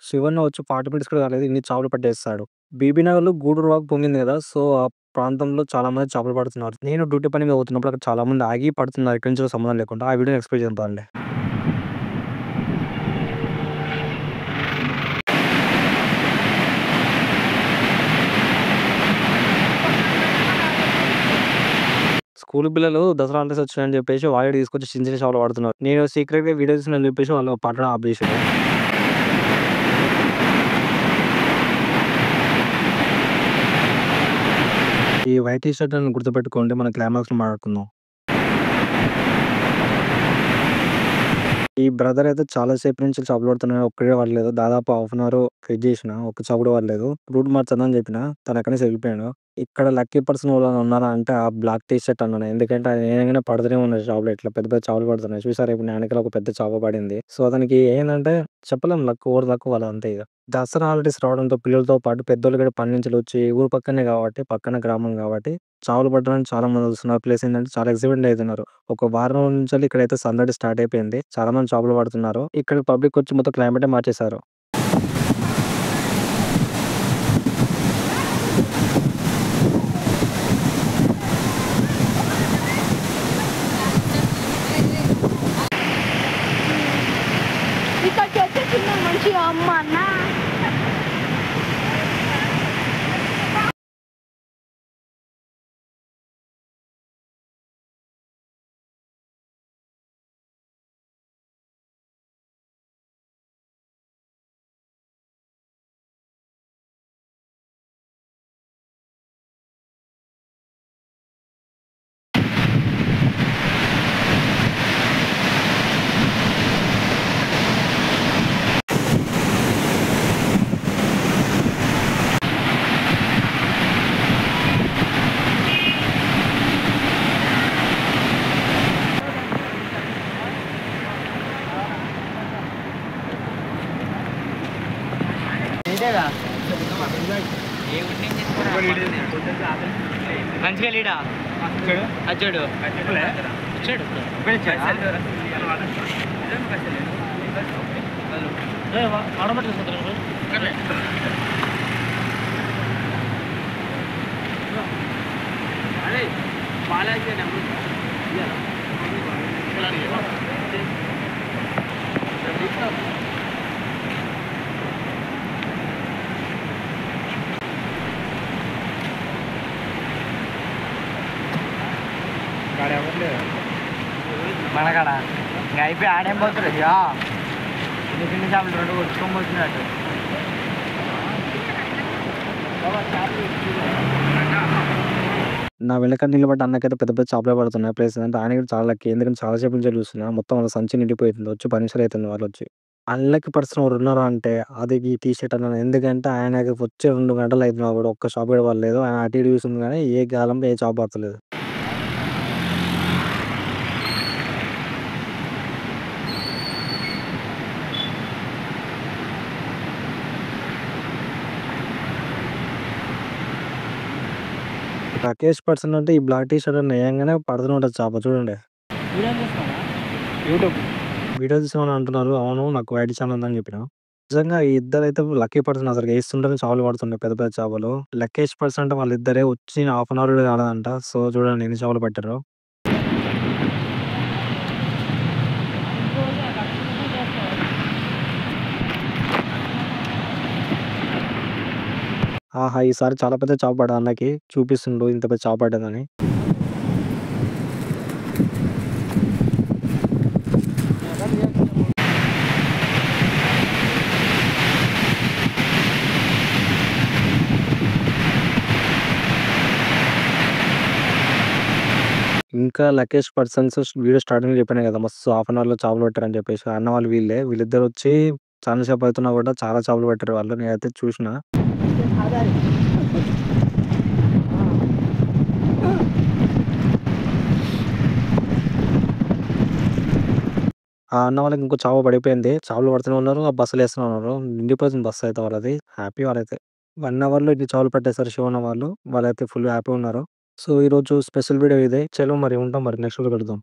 శివన్న వచ్చి 40 మినిట్స్ కూడా కాలేదు. ఇన్ని చేపలు పట్టేస్తాడు. బీబీనగర్‌లో గూడూరు వాగు పొంగింది గదా! సో, ఆ ప్రాంతంలో చాలామంది చేపలు పడుతున్నారు. నేను డ్యూటీ పని మీద పోతున్నప్పుడు అక్కడ చాలామంది ఆగి పడుతున్నారు. ఎక్కడి నుంచో సంబంధం లేకుండా. ఆ వీడియోని ఎక్స్‌ప్లెయిన్ చేద్దాం పదండి. స్కూల్ పిల్లలు దసరా హాలిడేస్ వచ్చినాయని చెప్పేసి వాయిడి తీసుకొచ్చి చిన్న చిన్న చేపలు పడుతున్నారు. నేను సీక్రెట్‌గా వీడియో తీస్తున్నానని చెప్పేసి వాళ్ళు పట్టడం ఆపేసారు. ఈ వైట్ టీ షర్ట్ అని గుర్తుపెట్టుకోండి. మన క్లైమాక్స్‌లో మాట్లాడుకుందాం. ఈ బ్రదర్ అయితే చాలా సేపు నుంచి చేపలు పడుతున్నాడు. ఒక్కడే పడలేదు. దాదాపు హాఫ్ అన్ అవర్ వెయిట్ చేసినా. ఒక్క చేప కూడా పడలేదు. రూట్ మార్చండి చెప్పినా. తను అక్కడి నుంచి వెళ్ళిపోయాడు. ఇక్కడ లక్కీ పర్సన్ ఎవరైనా ఉన్నారా అంటే ఆ బ్లాక్ టీ షర్ట్ అన్నాను. ఎందుకంటే ఆయన ఏయంగానే పడుతూనే ఉన్నాయి చేపలు. ఇట్లా పెద్ద పెద్ద చేపలు పడుతున్నాయి. చూసారా ఇప్పుడు నా వెనకాల ఒక పెద్ద చేప పడింది. సో, అతనికి ఏందంటే చెప్పలేం లక్ ఎవరి లక్ వాళ్ళది అంతే ఇగ. దసరా హాలిడేస్ రావడంతో పిల్లలతో పాటు పెద్దోళ్ళు కూడా పని నుంచి వచ్చి ఊరు పక్కనే కాబట్టి పక్కన గ్రామం కాబట్టి చేపలు పట్టడానికి చాలా మంది వస్తున్నారు. ప్లస్ ఏంటంటే చాలా ఎక్సైట్‌మెంట్ అయితున్నారు. ఒక వారం రోజుల నుంచెల్లి ఇక్కడైతే సందడి స్టార్ట్ అయిపోయింది. చాలా మంది చేపలు పడుతున్నారు. ఇక్కడ పబ్లిక్ వచ్చి మొత్తం క్లైమేటే మార్చేశారు. ఇక్కడికి వచ్చేసింది మంచిగా అమ్మ అన్న. మంచిగా లీడా అచ్చాడు వచ్చాడు మనకాడ ఇంకా అయిపోయి ఆడేం పోతుంది ఇక చిన్న చిన్న చేపలు రెండు కొట్టుకొని పోతున్నట్టు నా వెనకాల నిలబడ్డ అన్నకైతే పెద్ద పెద్ద చేపలే పడుతున్నాయి. ప్లస్ ఏంటంటే ఆయన కూడా చాలా లక్కీ. ఎందుకంటే చాలా సేపటి నుంచి చూస్తున్నా. మొత్తం వాళ్ళ సంచి నిండిపోయింది. వచ్చి 10 నిమిషాలు అయితుంది వాళ్ళొచ్చి. అన్‌లక్కీ పర్సన్ ఎవరున్నారు అంటే అది ఈ టీ షర్ట్ అన్నాను. ఎందుకంటే ఆయనకి వచ్చి 2 గంటలు అయితున్నా కూడా ఒక్క చేప కూడా పడలేదు. ఆయన అటు ఇటు చూస్తుంది కానీ ఏ గాలంలో ఏ చేప పడతలేదు. రాకేష్ పర్సన్ అంటే ఈ బ్లాక్ టీ షర్ట్ అని ఏయంగానే పడుతూనే ఉంటది చేప చూడండి. యూట్యూబ్ వీడియో తీసామని అంటున్నారు. అవును నాకు ఐడీ ఛానెల్ ఉందని చెప్పిన. నిజంగా ఈ ఇద్దరైతే లక్కీ పర్సన్ అసలు ఏస్తుంటేనే చేపలు పడుతుండే పెద్ద పెద్ద చేపలు. లక్కీస్ట్ పర్సన్ అంటే వాళ్ళిద్దరే వచ్చి హాఫ్ అన్ అవర్ కూడా కాలేదంట. సో చూడండి ఎన్ని చేపలు పట్టారో. ఆహా! ఈసారి చాలా పెద్ద చేప పడ్డది అన్నకి. చూపిస్తుండు ఇంత పెద్ద చేప పడ్డదని. ఇంకా లక్కీయస్ట్ పర్సన్స్ వీడియో స్టార్టింగ్‌లో చెప్పాను కదా! మస్తు హాఫ్ అన్ అవర్‌లో చేపలు పట్టారని చెప్పేసి. ఆ అన్న వాళ్ళు వీళ్ళే. వీళ్ళిద్దరొచ్చి చాలా సేపు అవుతున్నా కూడా చాలా చేపలు పట్టారు వాళ్ళు. నేనైతే చూసిన. ఆ అన్న వాళ్ళకి ఇంకో చాప పడిపోయింది. చేపలు పడుతూనే ఉన్నారు. ఆ బస్సులో ఏస్తూనే ఉన్నారు. నిండిపోతుంది బస్సు అయితే వాళ్ళది. హ్యాపీ వాళ్ళైతే. 1 అవర్‌లో ఇన్ని చేపలు పట్టేసారు శివన్న వాళ్ళు. వాళ్ళైతే ఫుల్ హ్యాపీగా ఉన్నారు. సో, ఈరోజు స్పెషల్ వీడియో ఇదే. చలో మరి ఉంటాం మరి నెక్స్ట్ వీడియోలో కలుద్దాం.